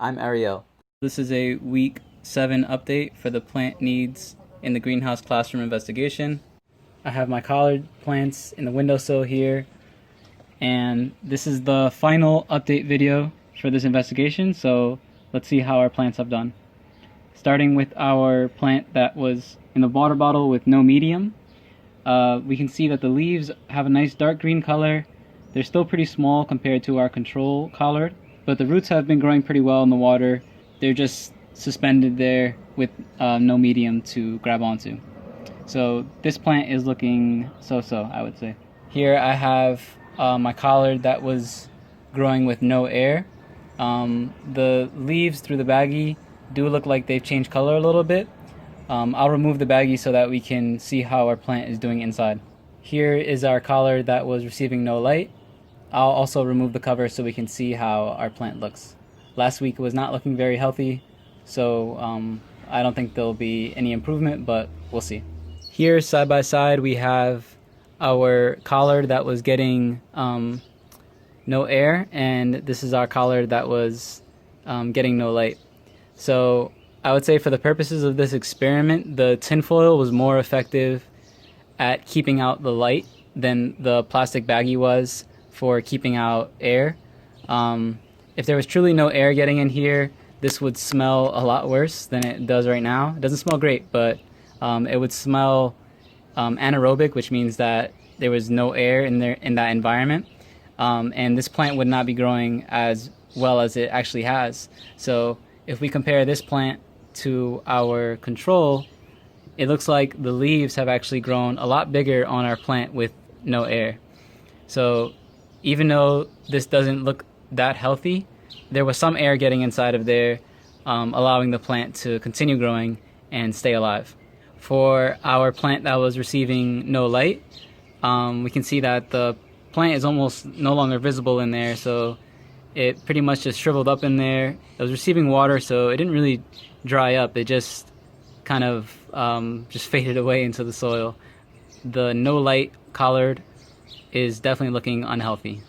I'm Ariel. This is a week 7 update for the plant needs in the greenhouse classroom investigation. I have my collard plants in the windowsill here, and this is the final update video for this investigation, so let's see how our plants have done. Starting with our plant that was in the water bottle with no medium, we can see that the leaves have a nice dark green color. They're still pretty small compared to our control collard, but the roots have been growing pretty well in the water. They're just suspended there with no medium to grab onto. So this plant is looking so-so, I would say. Here I have my collard that was growing with no air. The leaves through the baggie do look like they've changed color a little bit. I'll remove the baggie so that we can see how our plant is doing inside. Here is our collard that was receiving no light. I'll also remove the cover so we can see how our plant looks. Last week was not looking very healthy, so I don't think there'll be any improvement, but we'll see. Here, side by side, we have our collard that was getting no air, and this is our collard that was getting no light. So I would say for the purposes of this experiment, the tinfoil was more effective at keeping out the light than the plastic baggie was for keeping out air. If there was truly no air getting in here, this would smell a lot worse than it does right now. It doesn't smell great, but it would smell anaerobic, which means that there was no air in that environment, and this plant would not be growing as well as it actually has. So if we compare this plant to our control, it looks like the leaves have actually grown a lot bigger on our plant with no air. So even though this doesn't look that healthy, there was some air getting inside of there, allowing the plant to continue growing and stay alive. For our plant that was receiving no light, we can see that the plant is almost no longer visible in there, so it pretty much just shriveled up in there. It was receiving water, so it didn't really dry up. It just kind of just faded away into the soil. The no light collard is definitely looking unhealthy.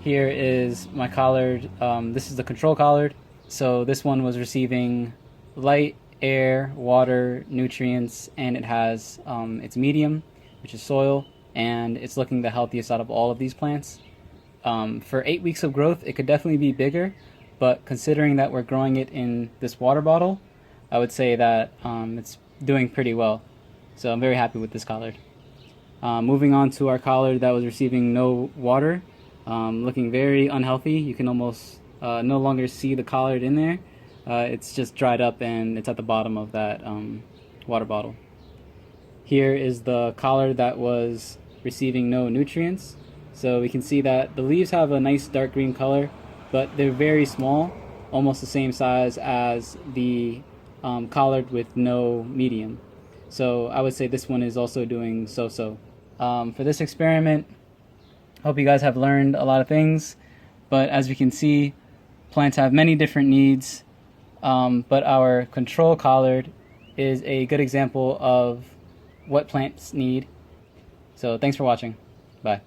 Here is my collard. This is the control collard. So this one was receiving light, air, water, nutrients, and it has its medium, which is soil, and it's looking the healthiest out of all of these plants. For 8 weeks of growth, it could definitely be bigger, but considering that we're growing it in this water bottle, I would say that it's doing pretty well. So I'm very happy with this collard. Moving on to our collard that was receiving no water, looking very unhealthy. You can almost no longer see the collard in there. It's just dried up and it's at the bottom of that water bottle. Here is the collard that was receiving no nutrients. So we can see that the leaves have a nice dark green color, but they're very small, almost the same size as the collard with no medium. So I would say this one is also doing so-so. For this experiment, hope you guys have learned a lot of things, but as we can see, plants have many different needs, but our control collard is a good example of what plants need. So thanks for watching. Bye.